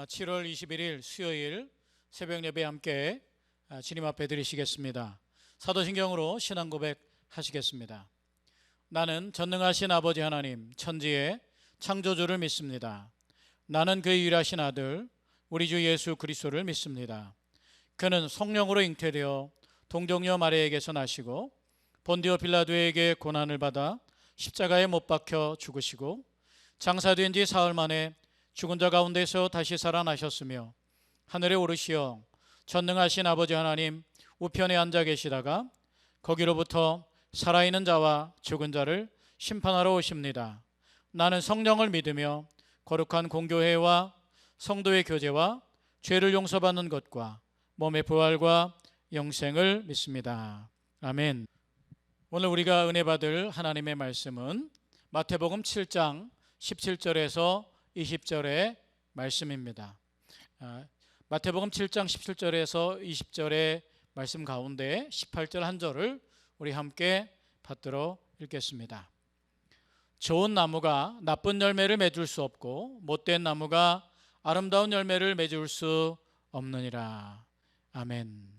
7월 21일 수요일 새벽 예배 함께 주님 앞에 드리시겠습니다. 사도신경으로 신앙 고백 하시겠습니다. 나는 전능하신 아버지 하나님 천지의 창조주를 믿습니다. 나는 그의 유일하신 아들 우리 주 예수 그리스도를 믿습니다. 그는 성령으로 잉태되어 동정녀 마리아에게서 나시고 본디오 빌라도에게 고난을 받아 십자가에 못 박혀 죽으시고 장사된 지 사흘 만에 죽은 자 가운데서 다시 살아나셨으며 하늘에 오르시어 전능하신 아버지 하나님 우편에 앉아 계시다가 거기로부터 살아있는 자와 죽은 자를 심판하러 오십니다. 나는 성령을 믿으며 거룩한 공교회와 성도의 교제와 죄를 용서받는 것과 몸의 부활과 영생을 믿습니다. 아멘. 오늘 우리가 은혜 받을 하나님의 말씀은 마태복음 7장 17절에서 20절의 말씀입니다. 마태복음 7장 17절에서 20절의 말씀 가운데 18절 한 절을 우리 함께 받들어 읽겠습니다. 좋은 나무가 나쁜 열매를 맺을 수 없고 못된 나무가 아름다운 열매를 맺을 수 없느니라. 아멘.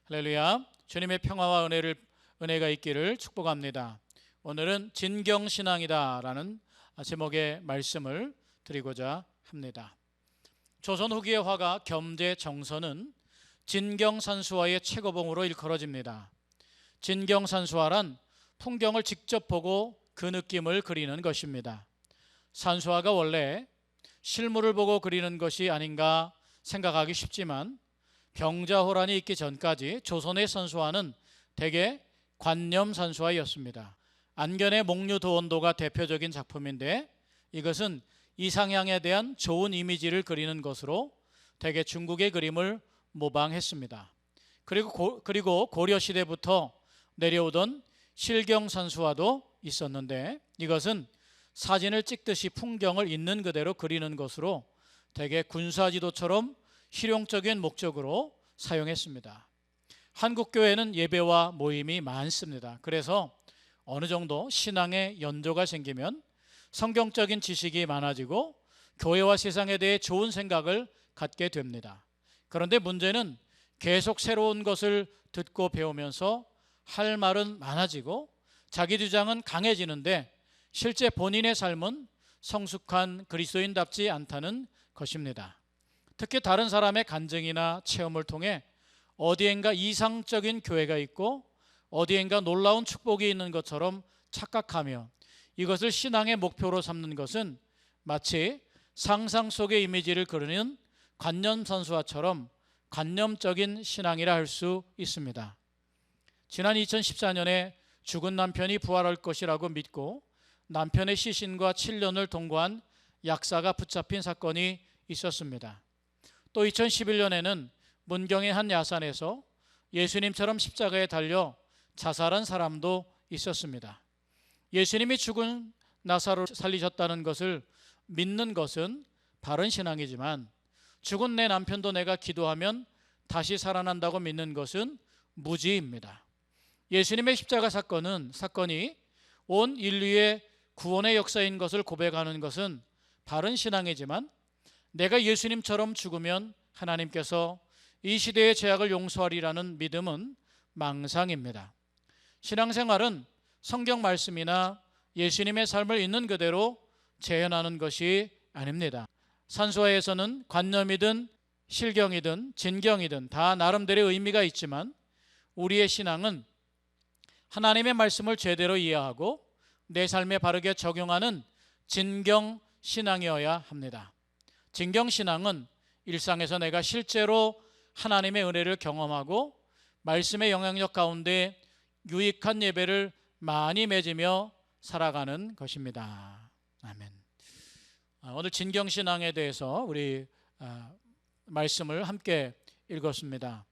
할렐루야. 주님의 평화와 은혜가 있기를 축복합니다. 오늘은 진경신앙이다 라는 제목의 말씀을 드리고자 합니다. 조선 후기의 화가 겸재정선은 진경산수화의 최고봉으로 일컬어집니다. 진경산수화란 풍경을 직접 보고 그 느낌을 그리는 것입니다. 산수화가 원래 실물을 보고 그리는 것이 아닌가 생각하기 쉽지만 병자호란이 있기 전까지 조선의 산수화는 대개 관념산수화였습니다. 안견의 목류도원도가 대표적인 작품인데 이것은 이상향에 대한 좋은 이미지를 그리는 것으로 대개 중국의 그림을 모방했습니다. 그리고 고려시대부터 내려오던 실경산수화도 있었는데 이것은 사진을 찍듯이 풍경을 있는 그대로 그리는 것으로 대개 군사지도처럼 실용적인 목적으로 사용했습니다. 한국교회는 예배와 모임이 많습니다. 그래서 어느 정도 신앙의 연조가 생기면 성경적인 지식이 많아지고 교회와 세상에 대해 좋은 생각을 갖게 됩니다. 그런데 문제는 계속 새로운 것을 듣고 배우면서 할 말은 많아지고 자기 주장은 강해지는데 실제 본인의 삶은 성숙한 그리스도인답지 않다는 것입니다. 특히 다른 사람의 간증이나 체험을 통해 어디엔가 이상적인 교회가 있고 어디엔가 놀라운 축복이 있는 것처럼 착각하며 이것을 신앙의 목표로 삼는 것은 마치 상상 속의 이미지를 그리는 관념산수화처럼 관념적인 신앙이라 할 수 있습니다. 지난 2014년에 죽은 남편이 부활할 것이라고 믿고 남편의 시신과 7년을 동거한 약사가 붙잡힌 사건이 있었습니다. 또 2011년에는 문경의 한 야산에서 예수님처럼 십자가에 달려 자살한 사람도 있었습니다. 예수님이 죽은 나사로를 살리셨다는 것을 믿는 것은 바른 신앙이지만 죽은 내 남편도 내가 기도하면 다시 살아난다고 믿는 것은 무지입니다. 예수님의 십자가 사건이 온 인류의 구원의 역사인 것을 고백하는 것은 바른 신앙이지만 내가 예수님처럼 죽으면 하나님께서 이 시대의 죄악을 용서하리라는 믿음은 망상입니다. 신앙생활은 성경 말씀이나 예수님의 삶을 있는 그대로 재현하는 것이 아닙니다. 산수화에서는 관념이든 실경이든 진경이든 다 나름대로의 의미가 있지만 우리의 신앙은 하나님의 말씀을 제대로 이해하고 내 삶에 바르게 적용하는 진경신앙이어야 합니다. 진경신앙은 일상에서 내가 실제로 하나님의 은혜를 경험하고 말씀의 영향력 가운데 유익한 예배를 많이 맺으며 살아가는 것입니다. 아멘. 오늘 진경신앙에 대해서 우리 말씀을 함께 읽었습니다.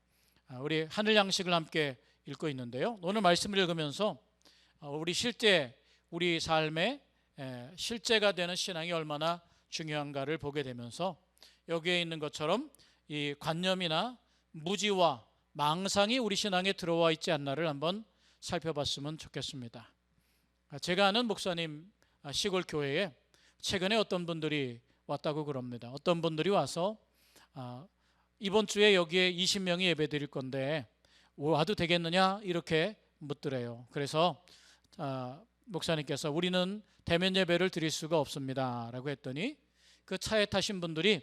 우리 하늘 양식을 함께 읽고 있는데요. 오늘 말씀을 읽으면서 우리 삶의 실제가 되는 신앙이 얼마나 중요한가를 보게 되면서 여기에 있는 것처럼 이 관념이나 무지와 망상이 우리 신앙에 들어와 있지 않나를 한번 살펴봤으면 좋겠습니다. 제가 아는 목사님 시골 교회에 최근에 어떤 분들이 왔다고 그럽니다. 어떤 분들이 와서 이번 주에 여기에 20명이 예배 드릴 건데 와도 되겠느냐 이렇게 묻더래요. 그래서 목사님께서 우리는 대면 예배를 드릴 수가 없습니다 라고 했더니 그 차에 타신 분들이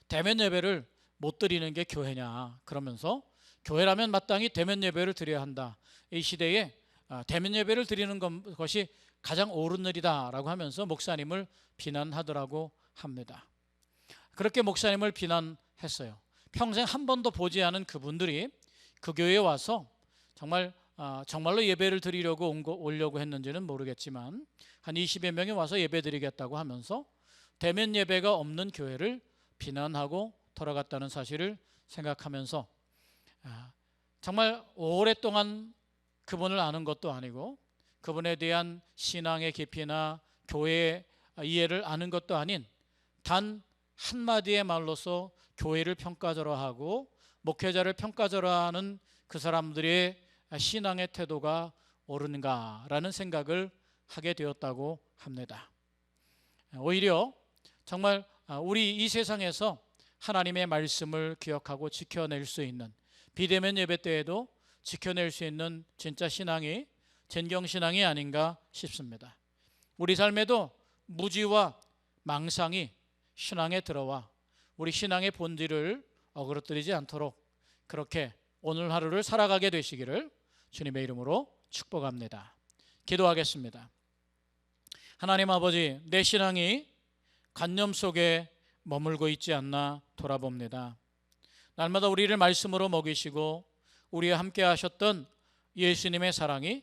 대면 예배를 못 드리는 게 교회냐 그러면서 교회라면 마땅히 대면 예배를 드려야 한다. 이 시대에 대면 예배를 드리는 것이 가장 옳은 일이다 라고 하면서 목사님을 비난하더라고 합니다. 그렇게 목사님을 비난했어요. 평생 한 번도 보지 않은 그분들이 그 교회에 와서 정말로 예배를 드리려고 오려고 했는지는 모르겠지만 한 20여 명이 와서 예배 드리겠다고 하면서 대면 예배가 없는 교회를 비난하고 돌아갔다는 사실을 생각하면서 정말 오랫동안 그분을 아는 것도 아니고 그분에 대한 신앙의 깊이나 교회의 이해를 아는 것도 아닌 단 한마디의 말로서 교회를 평가절하하고 목회자를 평가절하하는 그 사람들의 신앙의 태도가 옳은가라는 생각을 하게 되었다고 합니다. 오히려 정말 우리 이 세상에서 하나님의 말씀을 기억하고 지켜낼 수 있는 비대면 예배 때에도 지켜낼 수 있는 진짜 신앙이 전경신앙이 아닌가 싶습니다. 우리 삶에도 무지와 망상이 신앙에 들어와 우리 신앙의 본질을 어그러뜨리지 않도록 그렇게 오늘 하루를 살아가게 되시기를 주님의 이름으로 축복합니다. 기도하겠습니다. 하나님 아버지, 내 신앙이 관념 속에 머물고 있지 않나 돌아봅니다. 날마다 우리를 말씀으로 먹이시고 우리와 함께 하셨던 예수님의 사랑이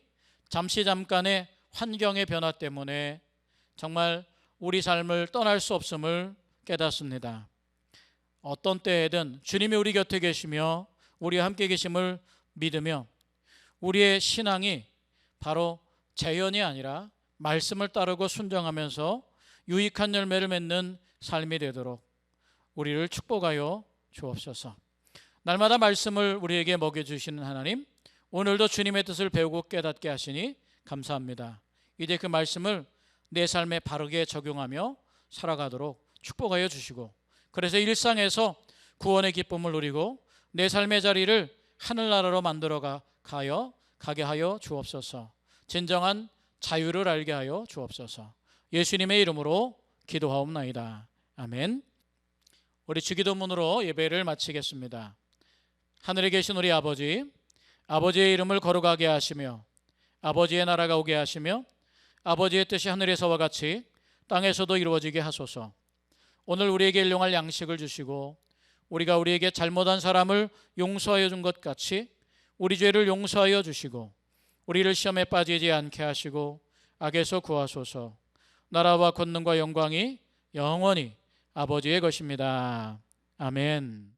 잠깐의 환경의 변화 때문에 정말 우리 삶을 떠날 수 없음을 깨닫습니다. 어떤 때에든 주님이 우리 곁에 계시며 우리와 함께 계심을 믿으며 우리의 신앙이 바로 재현이 아니라 말씀을 따르고 순종하면서 유익한 열매를 맺는 삶이 되도록 우리를 축복하여 주옵소서. 날마다 말씀을 우리에게 먹여주시는 하나님, 오늘도 주님의 뜻을 배우고 깨닫게 하시니 감사합니다. 이제 그 말씀을 내 삶에 바르게 적용하며 살아가도록 축복하여 주시고 그래서 일상에서 구원의 기쁨을 누리고 내 삶의 자리를 하늘나라로 만들어 가게 하여 주옵소서. 진정한 자유를 알게 하여 주옵소서. 예수님의 이름으로 기도하옵나이다. 아멘. 우리 주기도문으로 예배를 마치겠습니다. 하늘에 계신 우리 아버지, 아버지의 이름을 거룩하게 하시며 아버지의 나라가 오게 하시며 아버지의 뜻이 하늘에서와 같이 땅에서도 이루어지게 하소서. 오늘 우리에게 일용할 양식을 주시고 우리가 우리에게 잘못한 사람을 용서하여 준 것 같이 우리 죄를 용서하여 주시고 우리를 시험에 빠지지 않게 하시고 악에서 구하소서. 나라와 권능과 영광이 영원히 아버지의 것입니다. 아멘.